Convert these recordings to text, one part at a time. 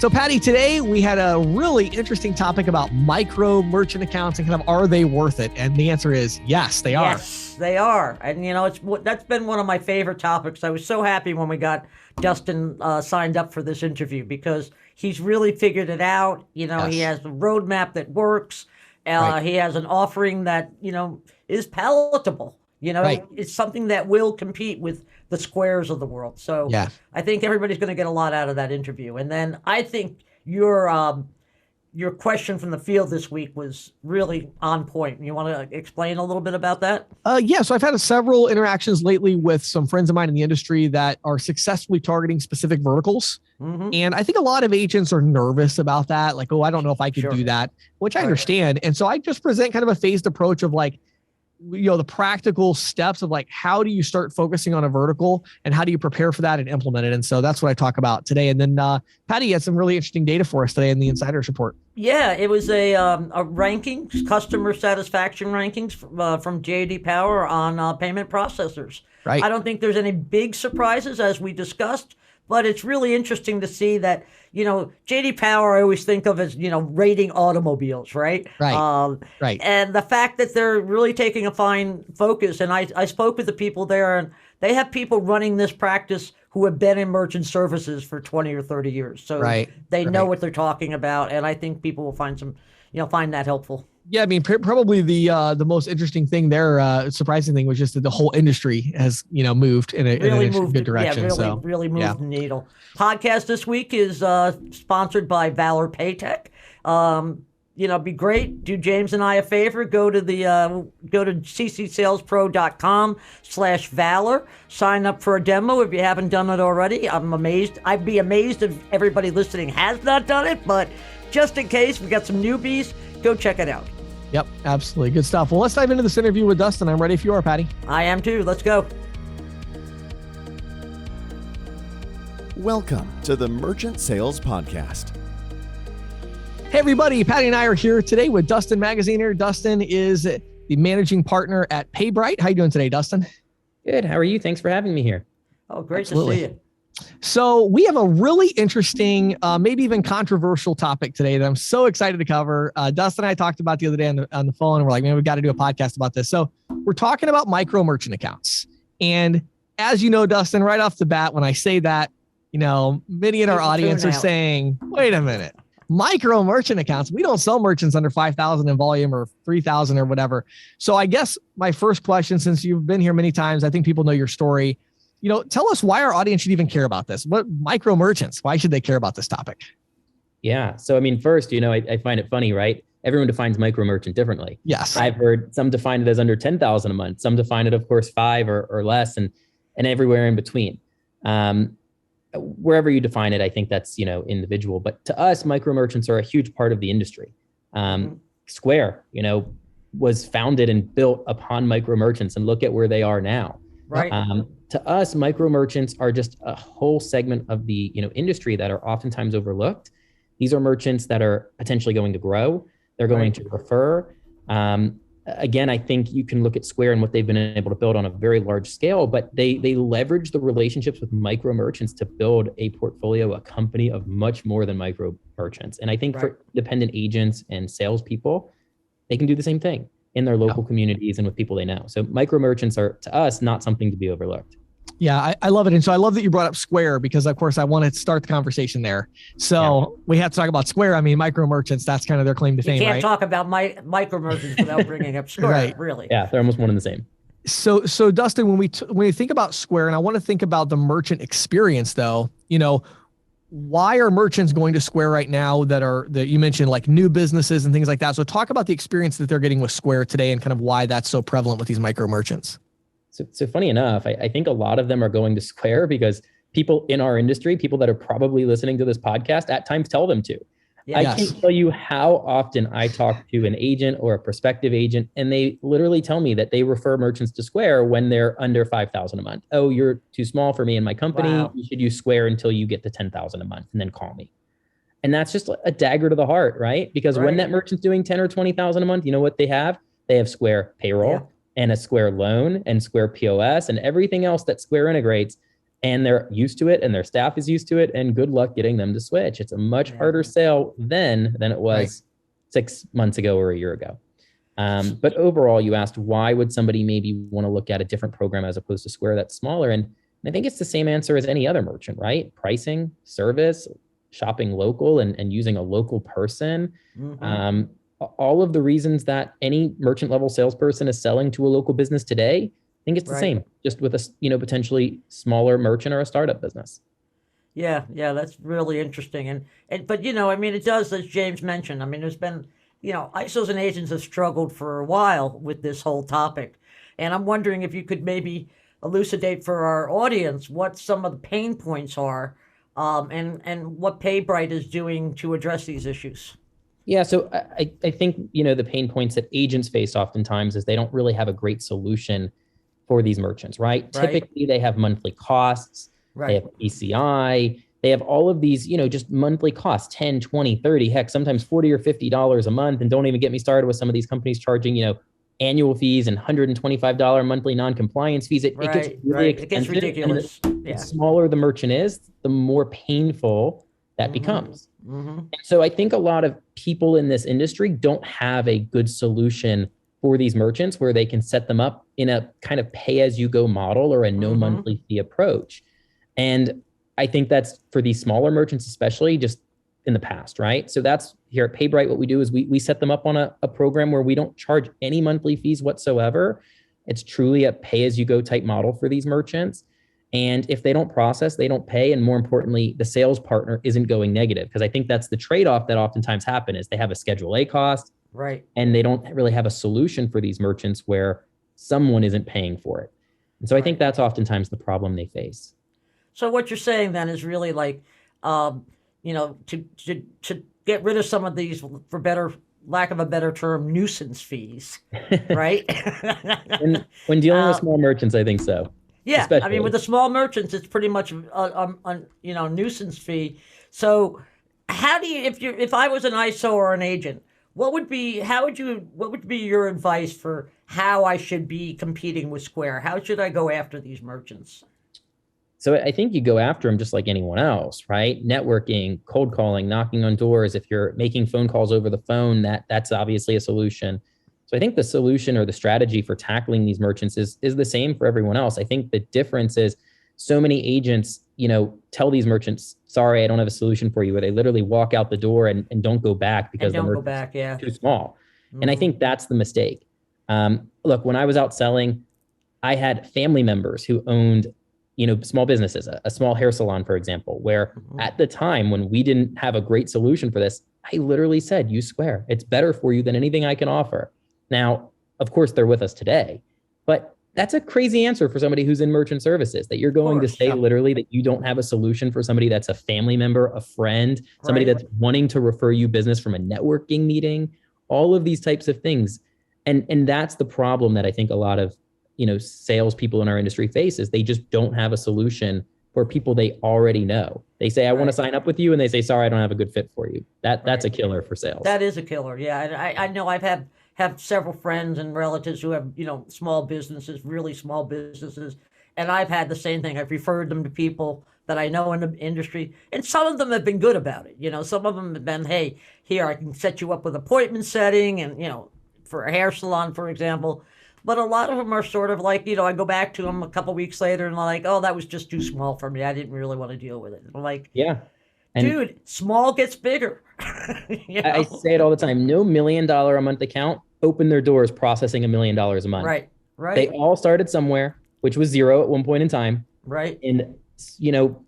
So Patty, today we had a really interesting topic about micro merchant accounts and kind of are they worth it? And the answer is yes, they are. Yes, they are. And, that's been one of my favorite topics. I was so happy when we got Dustin signed up for this interview because he's really figured it out. Yes. He has a roadmap that works. Right. He has an offering that, is palatable. Right. It's something that will compete with the Squares of the world. So Yeah. I think everybody's going to get a lot out of that interview. And then I think your question from the field this week was really on point. You want to explain a little bit about that? Yeah, so I've had several interactions lately with some friends of mine in the industry that are successfully targeting specific verticals. Mm-hmm. And I think a lot of agents are nervous about that. Like, oh, I don't know if I could do that, which I understand. And so I just present kind of a phased approach of like, the practical steps of like, how do you start focusing on a vertical and how do you prepare for that and implement it? And so that's what I talk about today. And then Patty had some really interesting data for us today in the Insiders Report. Yeah, it was a rankings, customer satisfaction rankings from J.D. Power on payment processors. Right. I don't think there's any big surprises as we discussed, but it's really interesting to see that, J.D. Power I always think of as, rating automobiles, right? Right. Right. And the fact that they're really taking a fine focus, and I spoke with the people there, and they have people running this practice who have been in merchant services for 20 or 30 years. So they know what they're talking about, and I think people will find find that helpful. Yeah, I mean, probably the most interesting thing there, surprising thing was just that the whole industry has, moved in a good direction. Yeah, really moved the needle. Podcast this week is sponsored by Valor Paytech. Be great. Do James and I a favor. Go to ccsalespro.com/Valor. Sign up for a demo if you haven't done it already. I'm amazed. I'd be amazed if everybody listening has not done it, but just in case, we got some newbies. Go check it out. Yep, absolutely. Good stuff. Well, let's dive into this interview with Dustin. I'm ready if you are, Patty. I am too. Let's go. Welcome to the Merchant Sales Podcast. Hey, everybody. Patty and I are here today with Dustin Magaziner. Dustin is the managing partner at PayBright. How are you doing today, Dustin? Good. How are you? Thanks for having me here. Oh, great to see you. So we have a really interesting, maybe even controversial topic today that I'm so excited to cover. Dustin and I talked about the other day on the phone, and we're like, man, we got to do a podcast about this. So we're talking about micro merchant accounts. And as you know, Dustin, right off the bat, when I say that, many in our audience are saying, wait a minute, micro merchant accounts, we don't sell merchants under 5,000 in volume or 3,000 or whatever. So I guess my first question, since you've been here many times, I think people know your story. Tell us why our audience should even care about this. What micro merchants, why should they care about this topic? Yeah. So, first, I find it funny, right? Everyone defines micro merchant differently. Yes. I've heard some define it as under 10,000 a month. Some define it, of course, 5 or less and everywhere in between. Wherever you define it, I think that's, individual. But to us, micro merchants are a huge part of the industry. Square, was founded and built upon micro merchants, and look at where they are now. Right. To us, micro merchants are just a whole segment of the industry that are oftentimes overlooked. These are merchants that are potentially going to grow. They're going to refer. Again, I think you can look at Square and what they've been able to build on a very large scale, but they leverage the relationships with micro merchants to build a portfolio, a company of much more than micro merchants. And I think for independent agents and salespeople, they can do the same thing in their local communities and with people they know. So micro merchants are, to us, not something to be overlooked. Yeah, I love it. And so I love that you brought up Square because, of course, I want to start the conversation there. So we have to talk about Square. Micro merchants, that's kind of their claim to fame, right? You can't talk about micro merchants without bringing up Square, really. Yeah, they're almost one and the same. So Dustin, when we think about Square, and I want to think about the merchant experience, though, why are merchants going to Square right now that you mentioned like new businesses and things like that? So talk about the experience that they're getting with Square today and kind of why that's so prevalent with these micro merchants. So funny enough, I think a lot of them are going to Square because people in our industry, people that are probably listening to this podcast at times tell them to. I can't tell you how often I talk to an agent or a prospective agent, and they literally tell me that they refer merchants to Square when they're under 5,000 a month. Oh, you're too small for me and my company. Wow. You should use Square until you get to 10,000 a month and then call me. And that's just a dagger to the heart, right? Because when that merchant's doing 10 or 20,000 a month, you know what they have? They have Square payroll and a Square loan and Square POS and everything else that Square integrates. and they're used to it and their staff is used to it, and good luck getting them to switch. It's a much harder sale then than it was 6 months ago or a year ago. But overall, you asked why would somebody maybe want to look at a different program as opposed to Square that's smaller? And I think it's the same answer as any other merchant, right? Pricing, service, shopping local, and using a local person. All of the reasons that any merchant level salesperson is selling to a local business today, I think it's the same, just with a potentially smaller merchant or a startup business. Yeah, that's really interesting. But I mean, it does, as James mentioned. I mean, there's been, ISOs and agents have struggled for a while with this whole topic, and I'm wondering if you could maybe elucidate for our audience what some of the pain points are, and what PayBright is doing to address these issues. Yeah, so I think, the pain points that agents face oftentimes is they don't really have a great solution for these merchants, right? Typically, they have monthly costs, they have PCI, they have all of these, just monthly costs, 10, 20, 30, heck, sometimes $40 or $50 a month. And don't even get me started with some of these companies charging, annual fees and $125 monthly non-compliance fees. It gets really expensive. It gets ridiculous. The smaller the merchant is, the more painful that becomes. And so I think a lot of people in this industry don't have a good solution for these merchants where they can set them up in a kind of pay-as-you-go model or a no monthly fee approach. And I think that's for these smaller merchants, especially just in the past, right? So that's here at PayBright, what we do is we set them up on a program where we don't charge any monthly fees whatsoever. It's truly a pay-as-you-go type model for these merchants. And if they don't process, they don't pay. And more importantly, the sales partner isn't going negative, because I think that's the trade-off that oftentimes happen is they have a Schedule A cost, and they don't really have a solution for these merchants where someone isn't paying for it. And so I think that's oftentimes the problem they face. So what you're saying then is really like, to get rid of some of these, for lack of a better term, nuisance fees, right? when dealing with small merchants, I think so. Yeah, especially. I mean, with the small merchants, it's pretty much a nuisance fee. So, how do you, if I was an ISO or an agent, what would be your advice for how I should be competing with Square? How should I go after these merchants? So I think you go after them just like anyone else, right? Networking, cold calling, knocking on doors. If you're making phone calls over the phone, that's obviously a solution. So I think the solution or the strategy for tackling these merchants is the same for everyone else. I think the difference is so many agents, tell these merchants, sorry, I don't have a solution for you, where they literally walk out the door and don't go back because the merchant's too small. And I think that's the mistake. Look, when I was out selling, I had family members who owned, small businesses, a small hair salon, for example, where at the time when we didn't have a great solution for this, I literally said, use Square. It's better for you than anything I can offer. Now, of course, they're with us today, but that's a crazy answer for somebody who's in merchant services, that you're going to say literally that you don't have a solution for somebody that's a family member, a friend, somebody that's wanting to refer you business from a networking meeting, all of these types of things. And that's the problem that I think a lot of, salespeople in our industry face, is they just don't have a solution for people they already know. They say, I want to sign up with you. And they say, sorry, I don't have a good fit for you. That's a killer for sales. That is a killer. Yeah. And I know I've have several friends and relatives who have, small businesses, really small businesses. And I've had the same thing. I've referred them to people that I know in the industry, and some of them have been good about it. Some of them have been, hey, here, I can set you up with appointment setting and, for a hair salon, for example. But a lot of them are sort of like, I go back to them a couple weeks later and they're like, oh, that was just too small for me. I didn't really want to deal with it. I'm like, yeah. Dude, small gets bigger. I say it all the time. No $1 million a month account opened their doors processing $1 million a month. Right. They all started somewhere, which was zero at one point in time. Right. And,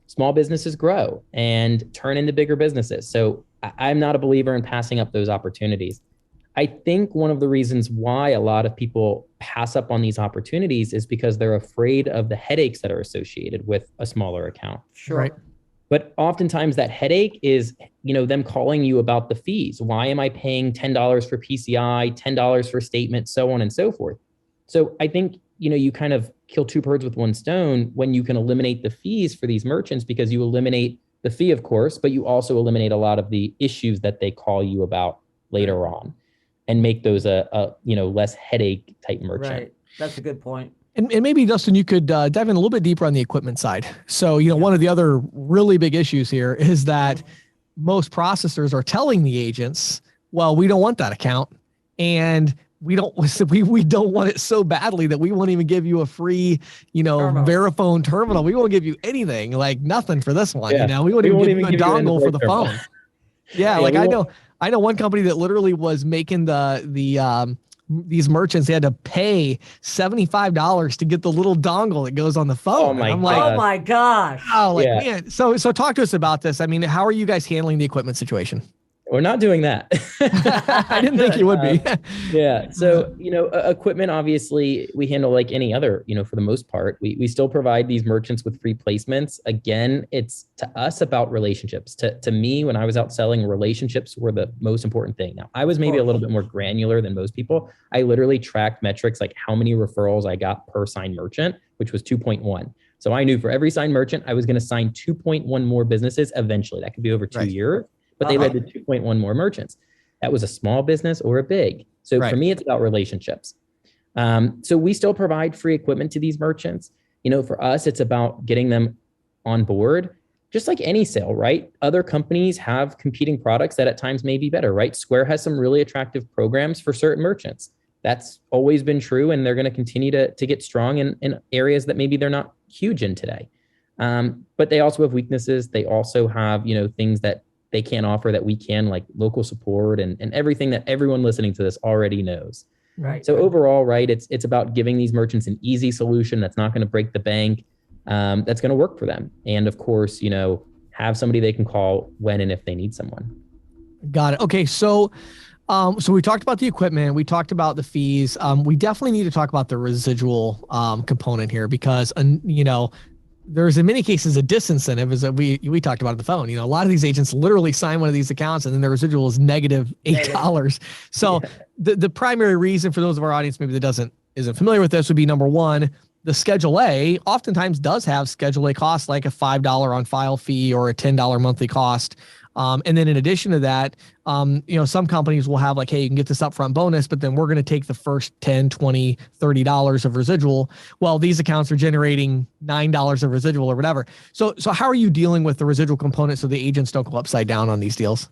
small businesses grow and turn into bigger businesses. So I'm not a believer in passing up those opportunities. I think one of the reasons why a lot of people pass up on these opportunities is because they're afraid of the headaches that are associated with a smaller account. Sure. Right. But oftentimes that headache is, them calling you about the fees. Why am I paying $10 for PCI, $10 for statement, so on and so forth? So I think, you kind of kill two birds with one stone when you can eliminate the fees for these merchants, because you eliminate the fee, of course, but you also eliminate a lot of the issues that they call you about later on, and make those a less headache type merchant. Right. That's a good point. And maybe, Dustin, you could dive in a little bit deeper on the equipment side. So, one of the other really big issues here is that most processors are telling the agents, well, we don't want that account. And we don't want it so badly that we won't even give you a free, Verifone terminal. We won't give you anything, like nothing for this one. Yeah. We won't even give you a dongle for the phone. Yeah. Like I know one company that literally was making these merchants, they had to pay $75 to get the little dongle that goes on the phone. Oh my gosh. Man. So talk to us about this. I mean, how are you guys handling the equipment situation? We're not doing that. I didn't think you would be. Yeah. So, equipment, obviously we handle like any other, for the most part, we still provide these merchants with free placements. Again, it's to us about relationships. To me, when I was out selling, relationships were the most important thing. Now, I was maybe a little bit more granular than most people. I literally tracked metrics like how many referrals I got per signed merchant, which was 2.1. So I knew for every signed merchant, I was going to sign 2.1 more businesses eventually. That could be over 2 years. But they led to 2.1 more merchants. That was a small business or a big. So for me, it's about relationships. So we still provide free equipment to these merchants. For us, it's about getting them on board, just like any sale, right? Other companies have competing products that at times may be better, right? Square has some really attractive programs for certain merchants. That's always been true, and they're going to continue to get strong in areas that maybe they're not huge in today. But they also have weaknesses. They also have, things that they can't offer that we can, like local support and everything that everyone listening to this already knows. Right. So overall, right, it's about giving these merchants an easy solution that's not going to break the bank, that's going to work for them. And of course, have somebody they can call when and if they need someone. Got it. Okay. So we talked about the equipment. We talked about the fees. We definitely need to talk about the residual component here because, there's in many cases a disincentive, as we talked about on the phone. A lot of these agents literally sign one of these accounts and then the residual is negative $8. So the primary reason for those of our audience maybe that isn't familiar with this would be, number one, the Schedule A oftentimes does have Schedule A costs like a $5 on file fee or a $10 monthly cost. And then in addition to that, some companies will have like, hey, you can get this upfront bonus, but then we're going to take the first $10, $20, $30 of residual. Well, these accounts are generating $9 of residual or whatever. So how are you dealing with the residual component so the agents don't go upside down on these deals?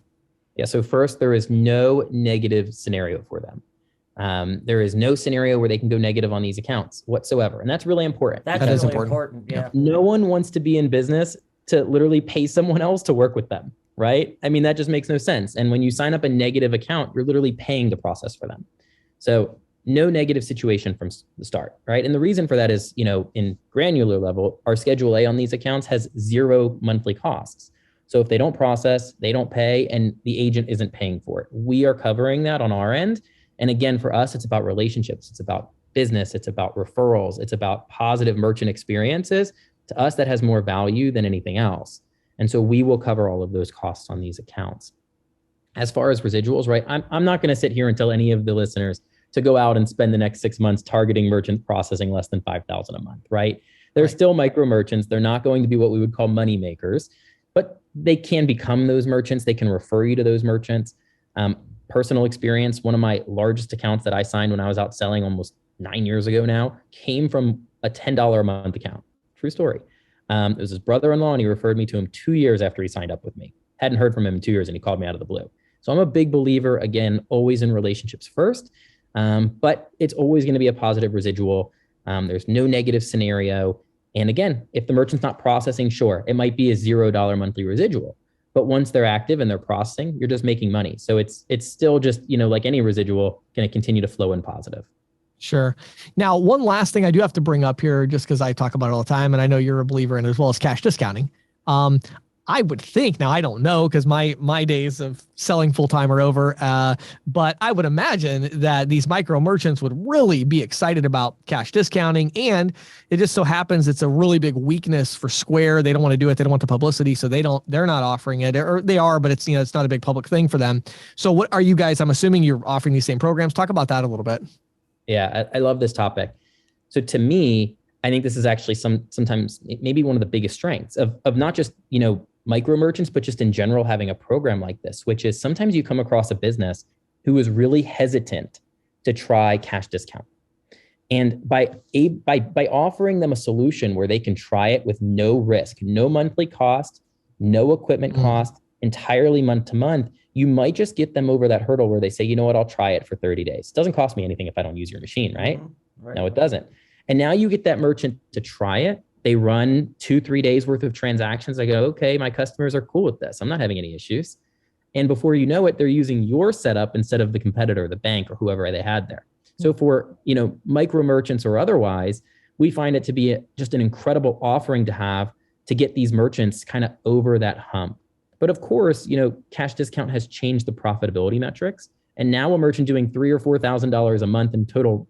Yeah. So first, there is no negative scenario for them. There is no scenario where they can go negative on these accounts whatsoever. And that's really important. That is important. Yeah. No one wants to be in business to literally pay someone else to work with them. Right? I mean, that just makes no sense. And when you sign up a negative account, you're literally paying to process for them. So no negative situation from the start, right? And the reason for that is, in granular level, our Schedule A on these accounts has 0 monthly costs. So if they don't process, they don't pay, and the agent isn't paying for it. We are covering that on our end. And again, for us, it's about relationships. It's about business. It's about referrals. It's about positive merchant experiences. To us, that has more value than anything else. And so we will cover all of those costs on these accounts. As far as residuals, right? I'm not going to sit here and tell any of the listeners to go out and spend the next 6 months targeting merchants processing less than $5,000 a month, right? They're still micro merchants. They're not going to be what we would call money makers, but they can become those merchants. They can refer you to those merchants. Personal experience, one of my largest accounts that I signed when I was out selling almost 9 years ago now came from a $10 a month account. True story. It was his brother-in-law, and he referred me to him 2 years after he signed up with me. Hadn't heard from him in 2 years, and he called me out of the blue. So I'm a big believer, again, always in relationships first, but it's always going to be a positive residual. There's no negative scenario. And again, if the merchant's not processing, sure, it might be a $0 monthly residual. But once they're active and they're processing, you're just making money. So it's still just, like any residual, going to continue to flow in positive. Sure. Now, one last thing I do have to bring up here, just because I talk about it all the time, and I know you're a believer in it as well, as cash discounting. I would think, now I don't know because my days of selling full-time are over, but I would imagine that these micro merchants would really be excited about cash discounting. And it just so happens it's a really big weakness for Square. They don't want to do it. They don't want the publicity. So they're not offering it, or they are, but it's, it's not a big public thing for them. So what are you guys, I'm assuming you're offering these same programs. Talk about that a little bit. Yeah, I love this topic. So to me, I think this is actually sometimes maybe one of the biggest strengths of not just, micro merchants, but just in general having a program like this, which is sometimes you come across a business who is really hesitant to try cash discount. And by offering them a solution where they can try it with no risk, no monthly cost, no equipment cost, entirely month to month, you might just get them over that hurdle where they say, you know what, I'll try it for 30 days. It doesn't cost me anything if I don't use your machine, right? Right. No, it doesn't. And now you get that merchant to try it. They run 2-3 days worth of transactions. I go, okay, my customers are cool with this. I'm not having any issues. And before you know it, they're using your setup instead of the competitor, the bank, or whoever they had there. So for, micro merchants or otherwise, we find it to be just an incredible offering to have to get these merchants kind of over that hump. But of course, cash discount has changed the profitability metrics. And now a merchant doing $3,000 or $4,000 a month in total,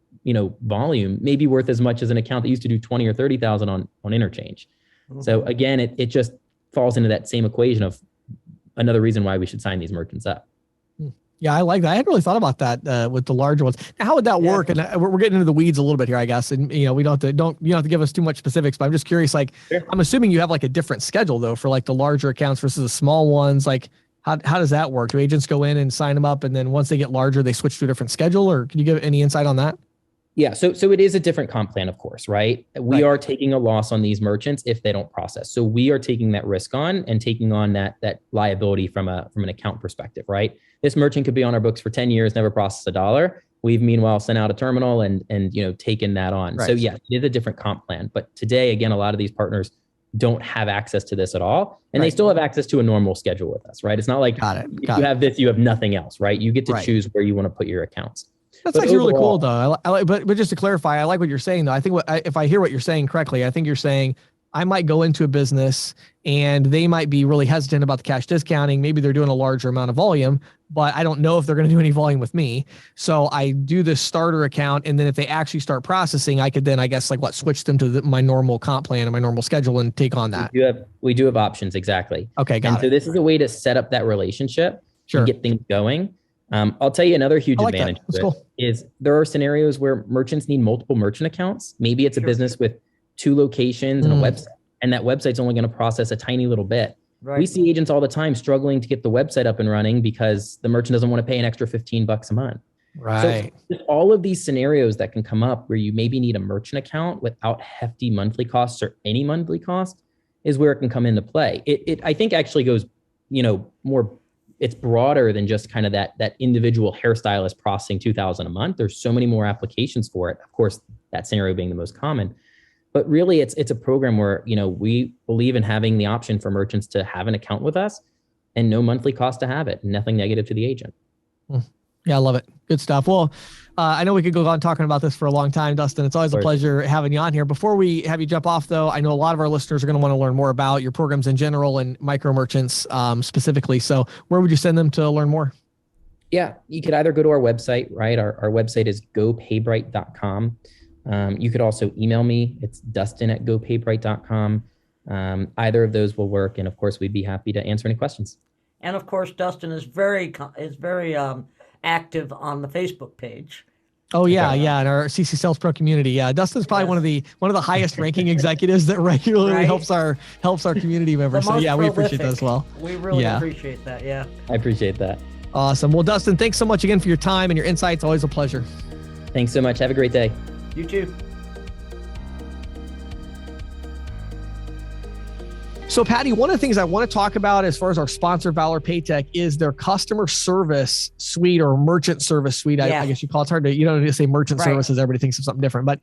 volume may be worth as much as an account that used to do 20 or 30,000 on interchange. So again, it just falls into that same equation of another reason why we should sign these merchants up. Yeah, I like that. I hadn't really thought about that with the larger ones. Now, how would that work? And we're getting into the weeds a little bit here, I guess. And we you don't have to give us too much specifics, but I'm just curious. Like, sure. I'm assuming you have like a different schedule though for like the larger accounts versus the small ones. Like, how does that work? Do agents go in and sign them up, and then once they get larger, they switch to a different schedule? Or can you give any insight on that? Yeah, so it is a different comp plan, of course, right? We are taking a loss on these merchants if they don't process. So we are taking that risk on and taking on that liability from an account perspective, right? This merchant could be on our books for 10 years, never processed $1. We've meanwhile sent out a terminal and taken that on. Right. So yeah, it is a different comp plan. But today, again, a lot of these partners don't have access to this at all. And they still have access to a normal schedule with us, right? It's not like if you have this, you have nothing else, right? You get to choose where you want to put your accounts. That's actually really cool, though. I like, but just to clarify, I like what you're saying, though. I think if I hear what you're saying correctly, I think you're saying I might go into a business and they might be really hesitant about the cash discounting. Maybe they're doing a larger amount of volume, but I don't know if they're going to do any volume with me. So I do this starter account, and then if they actually start processing, I could then, I guess, switch them to my normal comp plan and my normal schedule and take on that. We do have options, exactly. Okay, got it. So this is a way to set up that relationship and get things going. I'll tell you another huge advantage is there are scenarios where merchants need multiple merchant accounts. Maybe it's a business with 2 locations and a website, and that website's only going to process a tiny little bit. Right. We see agents all the time struggling to get the website up and running because the merchant doesn't want to pay an extra $15 a month. Right. So all of these scenarios that can come up where you maybe need a merchant account without hefty monthly costs or any monthly cost is where it can come into play. It I think actually goes, more. It's broader than just kind of that individual hairstylist processing $2,000 a month. There's so many more applications for it. Of course, that scenario being the most common, but really it's a program where, we believe in having the option for merchants to have an account with us and no monthly cost to have it, nothing negative to the agent. Yeah, I love it. Good stuff. Well, I know we could go on talking about this for a long time, Dustin. It's always a pleasure having you on here. Before we have you jump off, though, I know a lot of our listeners are going to want to learn more about your programs in general and micro merchants specifically. So where would you send them to learn more? Yeah, you could either go to our website, right? Our website is gopaybright.com. You could also email me. It's dustin@gopaybright.com. Either of those will work. And of course, we'd be happy to answer any questions. And of course, Dustin is very active on the Facebook page. Oh yeah, and our CC Sales Pro community. Yeah, Dustin's probably one of the highest ranking executives that regularly helps our community members. So yeah, we appreciate that as well. We really appreciate that. Yeah, I appreciate that. Awesome. Well, Dustin, thanks so much again for your time and your insights. Always a pleasure. Thanks so much. Have a great day. You too. So Patty, one of the things I want to talk about as far as our sponsor, Valor Paytech, is their customer service suite or merchant service suite. I guess you call it. It's hard to, to say merchant services. Everybody thinks of something different, but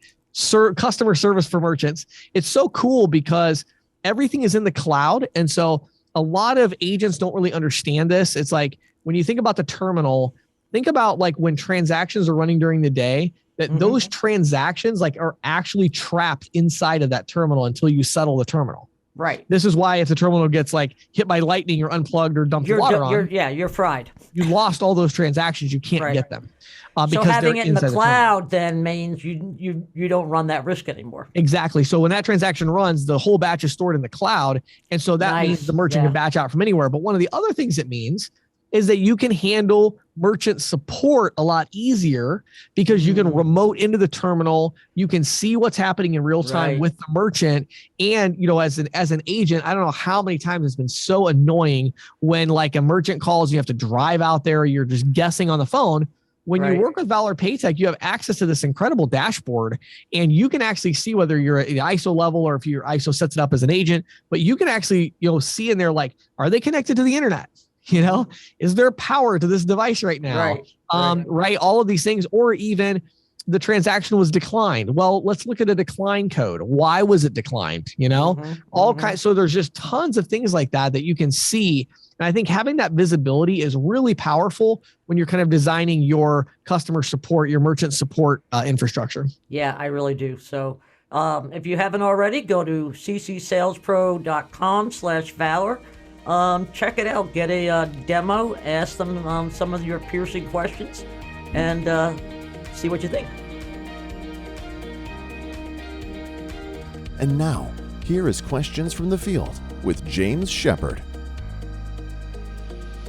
customer service for merchants. It's so cool because everything is in the cloud. And so a lot of agents don't really understand this. It's like when you think about the terminal, think about like when transactions are running during the day, that those transactions are actually trapped inside of that terminal until you settle the terminal. Right. This is why if the terminal gets hit by lightning or unplugged or dumped water on, you're fried. You lost all those transactions. You can't get them. Because so having it in the cloud then means you don't run that risk anymore. Exactly. So when that transaction runs, the whole batch is stored in the cloud. And so that means the merchant can batch out from anywhere. But one of the other things it means is that you can handle merchant support a lot easier because you can remote into the terminal. You can see what's happening in real time with the merchant. And, as an agent, I don't know how many times it's been so annoying when a merchant calls, you have to drive out there, you're just guessing on the phone. When you work with Valor Paytech, you have access to this incredible dashboard, and you can actually see whether you're at the ISO level or if your ISO sets it up as an agent, but you can actually, see in there, like, are they connected to the internet? Is there power to this device right now? Right. All of these things, or even the transaction was declined. Well, let's look at a decline code. Why was it declined? All kinds. So there's just tons of things like that you can see. And I think having that visibility is really powerful when you're kind of designing your customer support, your merchant support infrastructure. Yeah, I really do. So if you haven't already, go to ccsalespro.com/Valor. Check it out. Get a demo. Ask them some of your piercing questions, and see what you think. And now, here is Questions from the Field with James Shepard.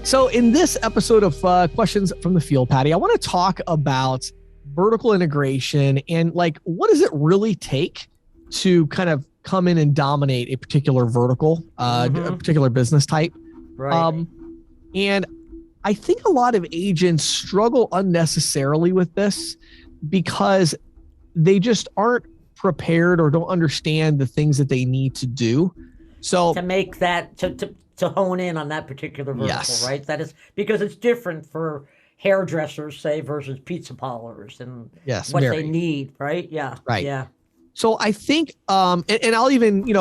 So in this episode of Questions from the Field, Patty, I want to talk about vertical integration and what does it really take to kind of come in and dominate a particular vertical, a particular business type. Right. And I think a lot of agents struggle unnecessarily with this because they just aren't prepared or don't understand the things that they need to do. So to make that, to hone in on that particular vertical, right? That is because it's different for hairdressers, say, versus pizza parlors and what they need, right? Yeah. Right. Yeah. So I think, and I'll even,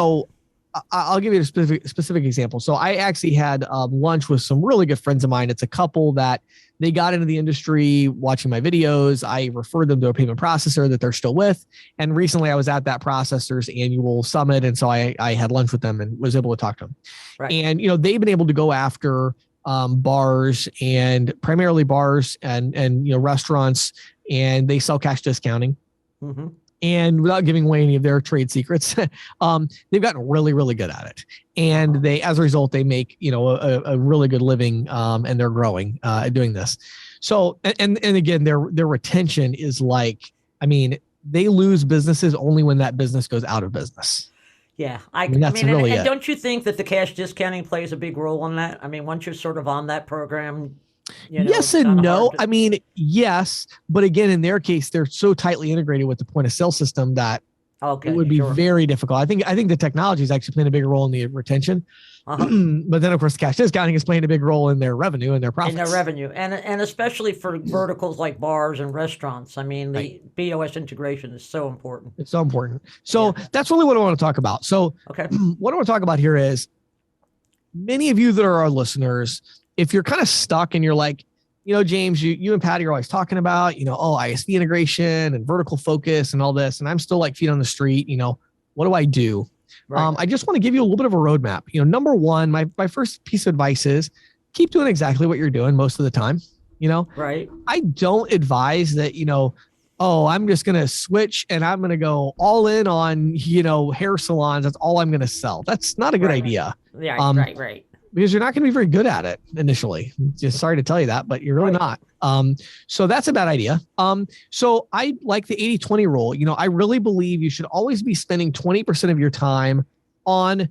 I'll give you a specific example. So I actually had lunch with some really good friends of mine. It's a couple that they got into the industry watching my videos. I referred them to a payment processor that they're still with. And recently I was at that processor's annual summit. And so I had lunch with them and was able to talk to them. Right. And, they've been able to go after bars and primarily bars and restaurants, and they sell cash discounting. Mm-hmm. And without giving away any of their trade secrets, they've gotten really, really good at it. And as a result, they make, a really good living, and they're growing doing this. So, and again, their retention is they lose businesses only when that business goes out of business. Yeah. Really don't you think that the cash discounting plays a big role in that? I mean, once you're sort of on that program, yes and no. Yes, but again, in their case, they're so tightly integrated with the point of sale system that it would be very difficult. I think the technology is actually playing a bigger role in the retention, but then of course, cash discounting is playing a big role in their revenue and their profits. And especially for verticals like bars and restaurants. I mean, the BOS integration is so important. It's so important. So that's really what I want to talk about. So what I want to talk about here is many of you that are our listeners, if you're kind of stuck and you're like, James, you and Patty are always talking about, ISV integration and vertical focus and all this, and I'm still like feet on the street, what do I do? Right. I just want to give you a little bit of a roadmap. Number one, my first piece of advice is keep doing exactly what you're doing most of the time. Right. I don't advise that, I'm just going to switch and I'm going to go all in on, hair salons. That's all I'm going to sell. That's not a good idea. Yeah, right. Because you're not going to be very good at it initially. Just sorry to tell you that, but you're really not. So that's a bad idea. So I like the 80-20 rule. I really believe you should always be spending 20% of your time on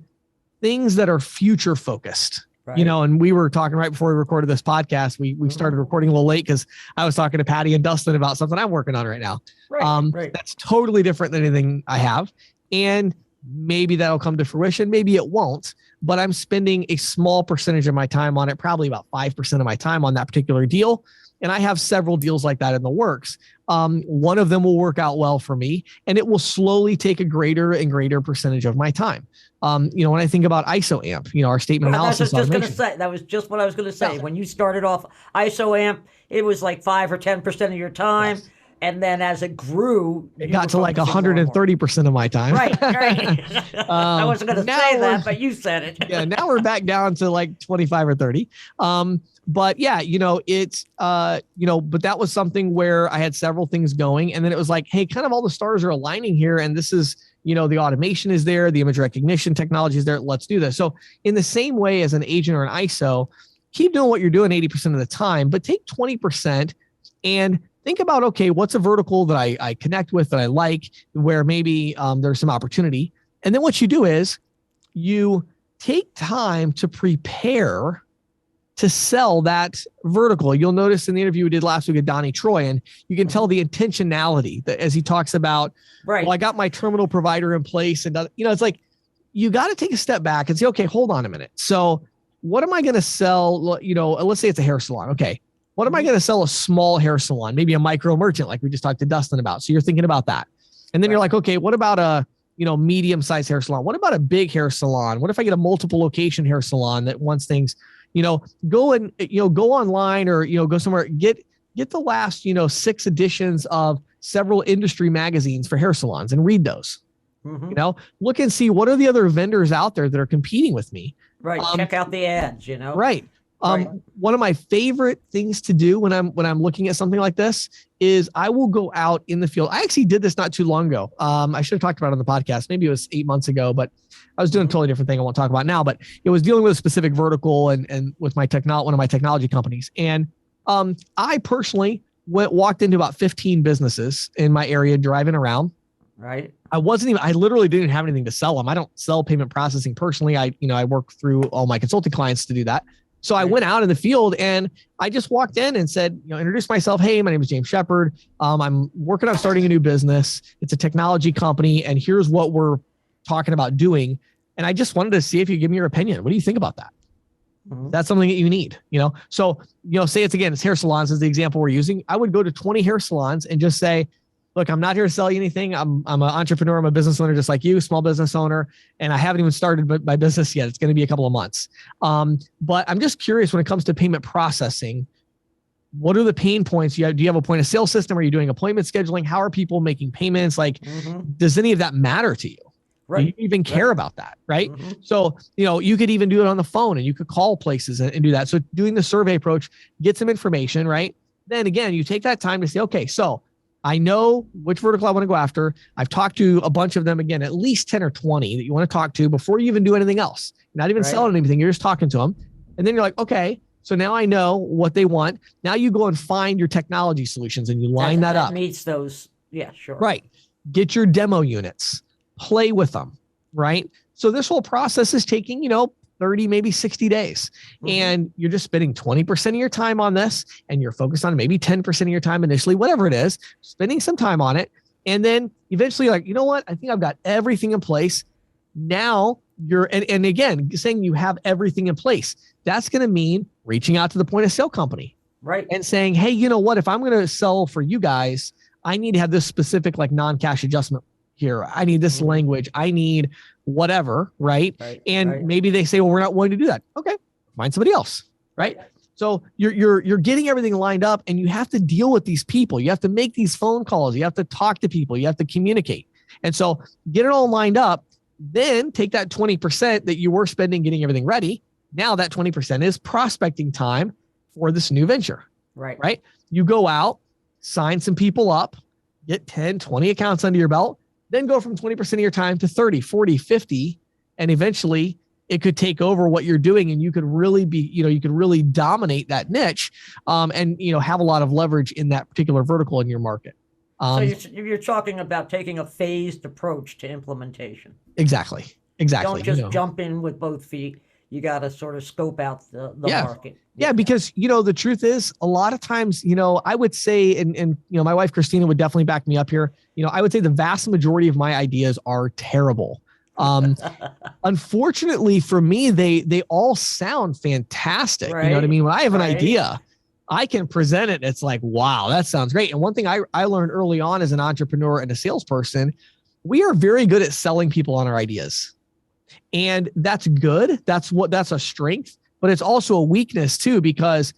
things that are future focused. Right. And we were talking right before we recorded this podcast. We started recording a little late because I was talking to Patty and Dustin about something I'm working on right now. Right. That's totally different than anything I have. And maybe that'll come to fruition. Maybe it won't. But I'm spending a small percentage of my time on it, probably about 5% of my time on that particular deal. And I have several deals like that in the works. One of them will work out well for me, and it will slowly take a greater and greater percentage of my time. When I think about ISO AMP, our statement analysis. That was just what I was going to say. When you started off ISO AMP, it was like 5 or 10% of your time. Yes. And then as it grew, it got to like 130% of my time. Right. I wasn't going to say that, but you said it. Yeah. Now we're back down to like 25 or 30. But yeah, it's, but that was something where I had several things going, and then it was like, hey, kind of all the stars are aligning here. And this is, the automation is there. The image recognition technology is there. Let's do this. So in the same way as an agent or an ISO, keep doing what you're doing 80% of the time, but take 20% and think about, okay, what's a vertical that I connect with that I like, where maybe there's some opportunity. And then what you do is you take time to prepare to sell that vertical. You'll notice in the interview we did last week with Donnie Troy, and you can tell the intentionality that as he talks about, right. Well, I got my terminal provider in place. And, it's like, you got to take a step back and say, okay, hold on a minute. So what am I going to sell? Let's say it's a hair salon. Okay. What am I going to sell a small hair salon? Maybe a micro merchant, like we just talked to Dustin about. So you're thinking about that. And then you're like, okay, what about a, medium-sized hair salon? What about a big hair salon? What if I get a multiple location hair salon that wants things, go and, go online or, go somewhere, get the last, 6 editions of several industry magazines for hair salons and read those. Look and see what are the other vendors out there that are competing with me. Right. Check out the ads, Right. One of my favorite things to do when I'm looking at something like this is I will go out in the field. I actually did this not too long ago. I should have talked about it on the podcast. Maybe it was 8 months ago, but I was doing a totally different thing I won't talk about now, but it was dealing with a specific vertical and with one of my technology companies. And I personally walked into about 15 businesses in my area driving around. Right. I literally didn't have anything to sell them. I don't sell payment processing personally. I work through all my consulting clients to do that. So I went out in the field and I just walked in and said, introduced myself. Hey, my name is James Shepard. I'm working on starting a new business. It's a technology company. And here's what we're talking about doing. And I just wanted to see if you give me your opinion. What do you think about that? That's something that you need, So, say it's hair salons is the example we're using. I would go to 20 hair salons and just say, look, I'm not here to sell you anything. I'm an entrepreneur. I'm a business owner, just like you, small business owner. And I haven't even started my business yet. It's going to be a couple of months. But I'm just curious when it comes to payment processing, what are the pain points? Do you have a point of sale system? Are you doing appointment scheduling? How are people making payments? Like, does any of that matter to you? Right. Do you even care about that? Right. So, you could even do it on the phone and you could call places and do that. So doing the survey approach, get some information, right? Then again, you take that time to say, okay, so I know which vertical I want to go after. I've talked to a bunch of them, again, at least 10 or 20 that you want to talk to before you even do anything else. You're not even selling anything. You're just talking to them. And then you're like, okay, so now I know what they want. Now you go and find your technology solutions and you line that up. Meets those. Yeah, sure. Right. Get your demo units, play with them. Right. So this whole process is taking, 30, maybe 60 days. And you're just spending 20% of your time on this and you're focused on maybe 10% of your time initially, whatever it is, spending some time on it. And then eventually you're like, you know what? I think I've got everything in place. Now and again, saying you have everything in place, that's going to mean reaching out to the point of sale company. Right. And saying, hey, you know what? If I'm going to sell for you guys, I need to have this specific non-cash adjustment here. I need this language. I need whatever, right? And maybe they say, well, we're not willing to do that. Okay, find somebody else, right? So you're getting everything lined up and you have to deal with these people. You have to make these phone calls. You have to talk to people. You have to communicate. And so get it all lined up, then take that 20% that you were spending getting everything ready. Now that 20% is prospecting time for this new venture, right? You go out, sign some people up, get 10, 20 accounts under your belt, then go from 20% of your time to 30, 40, 50. And eventually it could take over what you're doing and you could really be, you could really dominate that niche and, have a lot of leverage in that particular vertical in your market. So you're talking about taking a phased approach to implementation. Exactly. Don't just jump in with both feet. You got to sort of scope out the market. Yeah, because, the truth is a lot of times, I would say, and my wife, Christina, would definitely back me up here. I would say the vast majority of my ideas are terrible. Unfortunately for me, they all sound fantastic. You know what I mean? When I have an idea, I can present it. It's like, wow, that sounds great. And one thing I learned early on as an entrepreneur and a salesperson, we are very good at selling people on our ideas. And that's good. That's a strength, but it's also a weakness too, because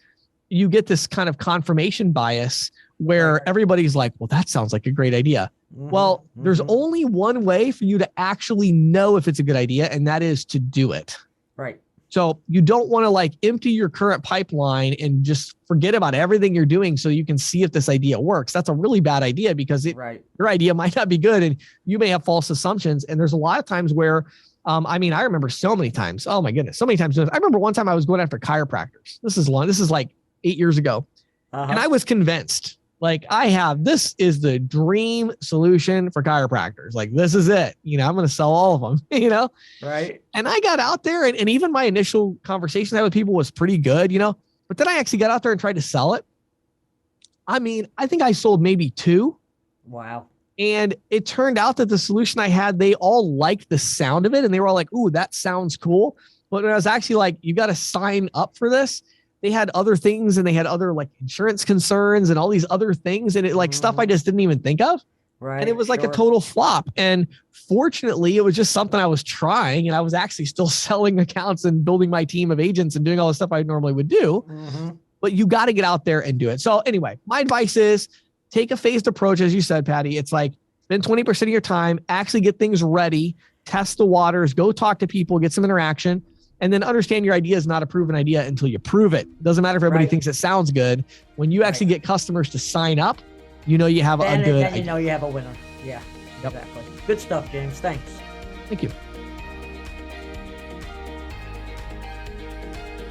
you get this kind of confirmation bias where everybody's like, well, that sounds like a great idea. Well, there's only one way for you to actually know if it's a good idea, and that is to do it. Right. So you don't want to empty your current pipeline and just forget about everything you're doing so you can see if this idea works. That's a really bad idea because your idea might not be good and you may have false assumptions. And there's a lot of times where, I remember so many times, oh my goodness, so many times. I remember one time I was going after chiropractors. This is like 8 years ago. And I was convinced Like this is the dream solution for chiropractors. Like, this is it. I'm going to sell all of them, Right. And I got out there and even my initial conversation I had with people was pretty good, but then I actually got out there and tried to sell it. I mean, I think I sold maybe 2. Wow. And it turned out that the solution I had, they all liked the sound of it. And they were all like, ooh, that sounds cool. But when I was actually like, you got to sign up for this, they had other things and they had other like insurance concerns and all these other things. And it like stuff I just didn't even think of. Right. And it was like a total flop. And fortunately, it was just something I was trying. And I was actually still selling accounts and building my team of agents and doing all the stuff I normally would do. But you got to get out there and do it. So anyway, my advice is take a phased approach. As you said, Patty, it's like spend 20% of your time, actually get things ready, test the waters, go talk to people, get some interaction. And then understand your idea is not a proven idea until you prove it. Doesn't matter if everybody thinks it sounds good. When you actually get customers to sign up, you have a good idea. You have a winner. Yeah, exactly. Good stuff, James. Thanks. Thank you.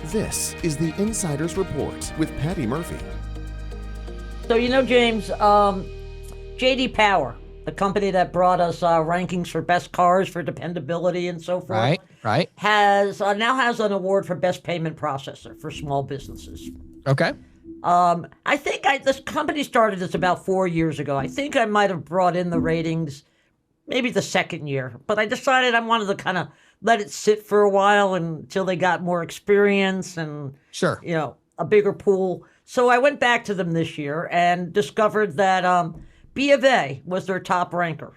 This is the Insider's Report with Patty Murphy. So, James, J.D. Power, the company that brought us rankings for best cars for dependability and so forth, right, has now has an award for best payment processor for small businesses. Okay. I think this company started this about 4 years ago. I think I might have brought in the ratings maybe the second year, but I decided I wanted to kind of let it sit for a while until they got more experience and a bigger pool. So I went back to them this year and discovered that B of A was their top ranker.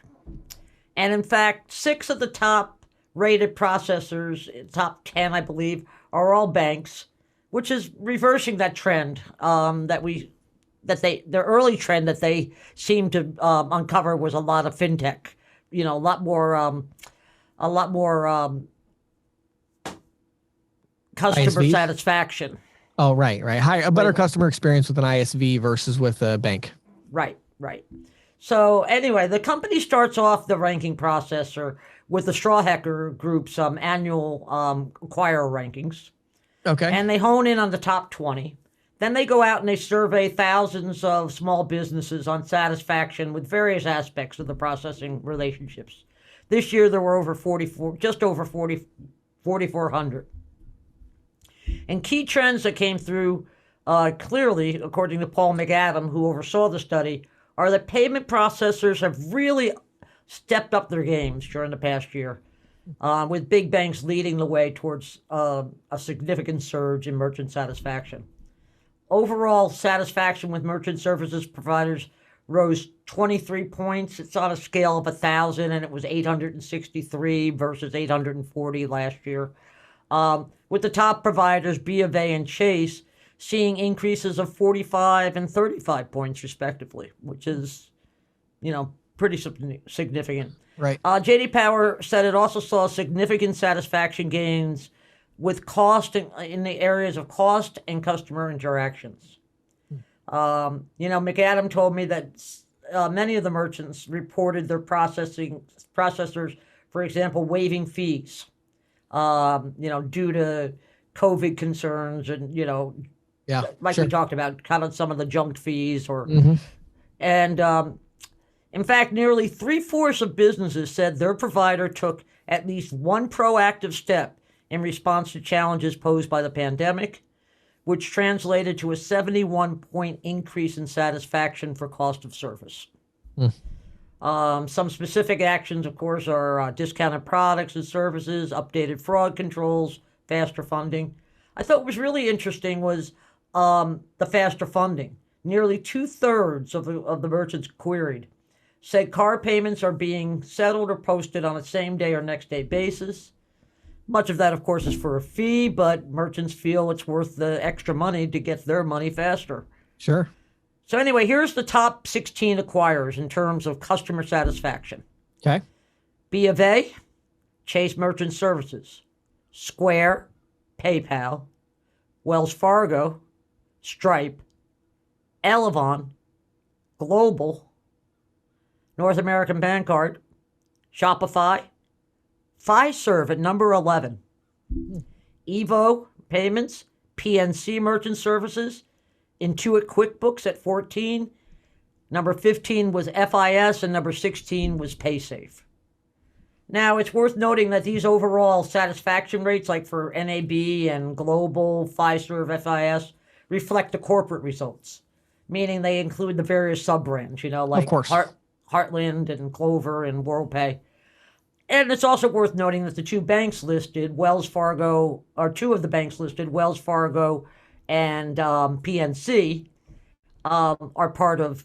And in fact, 6 of the top rated processors, top 10, I believe, are all banks, which is reversing that trend their early trend that they seemed to uncover was a lot of fintech, a lot more customer ISVs? Satisfaction. Oh, right. A better customer experience with an ISV versus with a bank. Right. So anyway, the company starts off the ranking processor with the Strawhecker Group's annual acquirer rankings. Okay. And they hone in on the top 20. Then they go out and they survey thousands of small businesses on satisfaction with various aspects of the processing relationships. This year there were just over 4,400. And key trends that came through clearly, according to Paul McAdam, who oversaw the study, are that payment processors have really stepped up their games during the past year, with big banks leading the way towards a significant surge in merchant satisfaction. Overall satisfaction with merchant services providers rose 23 points. It's on a scale of 1,000, and it was 863 versus 840 last year. With the top providers, B of A and Chase, seeing increases of 45 and 35 points respectively, which is, pretty significant. Right. J.D. Power said it also saw significant satisfaction gains with cost in the areas of cost and customer interactions. McAdam told me that many of the merchants reported their processors, for example, waiving fees, due to COVID concerns and, we talked about, kind of some of the junked fees and in fact, nearly 3/4 of businesses said their provider took at least one proactive step in response to challenges posed by the pandemic, which translated to a 71-point increase in satisfaction for cost of service. Some specific actions, of course, are discounted products and services, updated fraud controls, faster funding. I thought what was really interesting was the faster funding. Nearly 2/3 of the merchants queried said car payments are being settled or posted on a same-day or next-day basis. Much of that, of course, is for a fee, but merchants feel it's worth the extra money to get their money faster. Sure. So anyway, here's the top 16 acquirers in terms of customer satisfaction. Okay. B of A, Chase Merchant Services, Square, PayPal, Wells Fargo, Stripe, Elevon, Global, North American Bancard, Shopify, Fiserv at number 11, Evo Payments, PNC Merchant Services, Intuit QuickBooks at 14, Number 15 was FIS, and number 16 was PaySafe. Now, it's worth noting that these overall satisfaction rates, like for NAB and Global, Fiserv, FIS, reflect the corporate results, meaning they include the various sub-brands, like of course. Heartland and Clover and WorldPay. And it's also worth noting that the two banks listed, Wells Fargo, or two of the banks listed, Wells Fargo and PNC, are part of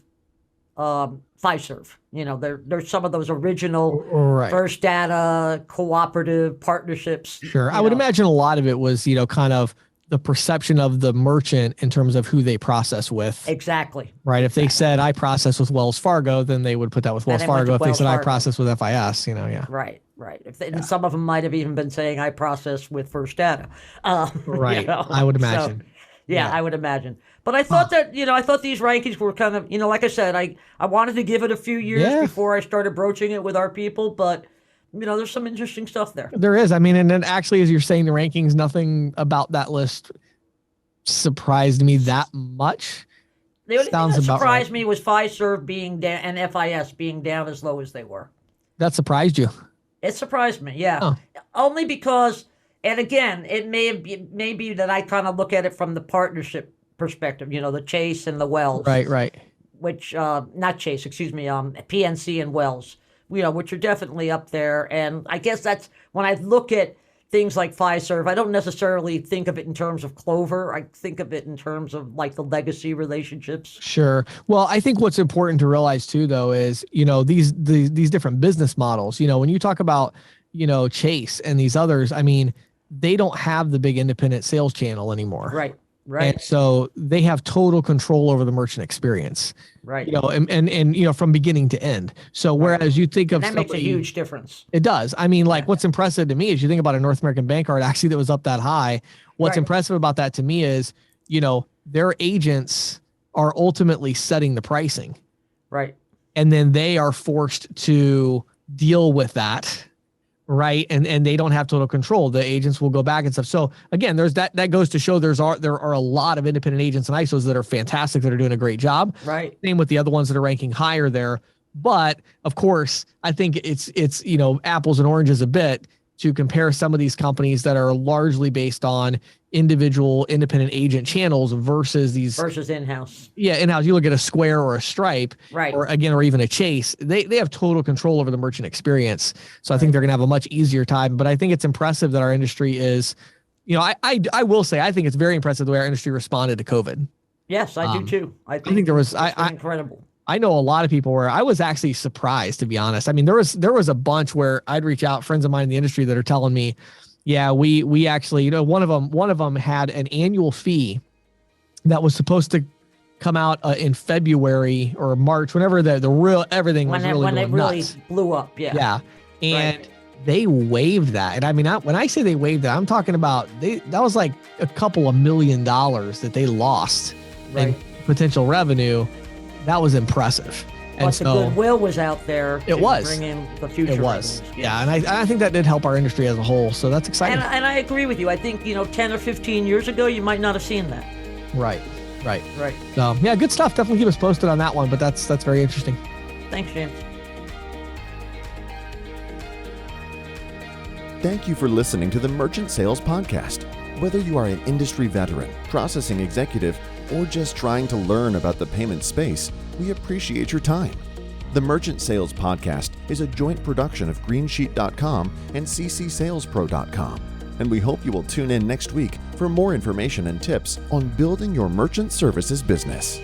Fiserv. There's some of those original First Data cooperative partnerships. Sure. I would imagine a lot of it was, kind of the perception of the merchant in terms of who they process with. Exactly. Right. If they said I process with Wells Fargo, then they would put that with Wells Fargo. If they said I process with FIS, yeah. Right. And some of them might have even been saying I process with First Data. Right. I would imagine. So, I would imagine. But I thought that, I thought these rankings were kind of, like I said, I wanted to give it a few years before I started broaching it with our people, but there's some interesting stuff there. There is. I mean, and then actually, as you're saying, the rankings, nothing about that list surprised me that much. The only thing that surprised me was Fiserv being down and FIS being down as low as they were. That surprised you? It surprised me, yeah. Oh. Only because, and again, it may be that I kind of look at it from the partnership perspective, the Chase and the Wells. Right. Which, not Chase, excuse me, PNC and Wells, which are definitely up there. And I guess that's, when I look at things like Fiserv, I don't necessarily think of it in terms of Clover. I think of it in terms of like the legacy relationships. Sure. Well, I think what's important to realize too, though, is, these different business models, when you talk about, Chase and these others, I mean, they don't have the big independent sales channel anymore. Right. And so they have total control over the merchant experience. Right. And from beginning to end. So whereas you think of that makes a huge difference. It does. I mean, what's impressive to me is you think about a North American bank card actually that was up that high. What's impressive about that to me is, their agents are ultimately setting the pricing. Right. And then they are forced to deal with that. Right. And they don't have total control. The agents will go back and stuff. So again, there's that goes to show there are a lot of independent agents and ISOs that are fantastic, that are doing a great job. Right. Same with the other ones that are ranking higher there. But of course, I think it's apples and oranges a bit to compare some of these companies that are largely based on individual independent agent channels versus in-house. Yeah, in-house. You look at a Square or a Stripe, right, or even a Chase. They have total control over the merchant experience. So I think they're going to have a much easier time. But I think it's impressive that our industry is, I will say, I think it's very impressive the way our industry responded to COVID. Yes, I do too. I think there was incredible. I know a lot of people where I was actually surprised, to be honest. I mean, there was a bunch where I'd reach out, friends of mine in the industry that are telling me, yeah, we actually, one of them had an annual fee that was supposed to come out in February or March, whenever the real everything was really going nuts. Blew up. Yeah. Yeah. And they waived that. And I mean, when I say they waived that, I'm talking about that was like a couple of $1 million that they lost in potential revenue. That was impressive. But the goodwill was out there. It was. Bring in the future. It was. Yes. Yeah. And I think that did help our industry as a whole. So that's exciting. And I agree with you. I think, 10 or 15 years ago, you might not have seen that. Right. So, yeah, good stuff. Definitely keep us posted on that one. But that's very interesting. Thanks, James. Thank you for listening to the Merchant Sales Podcast. Whether you are an industry veteran, processing executive, or just trying to learn about the payment space, we appreciate your time. The Merchant Sales Podcast is a joint production of Greensheet.com and ccsalespro.com, and we hope you will tune in next week for more information and tips on building your merchant services business.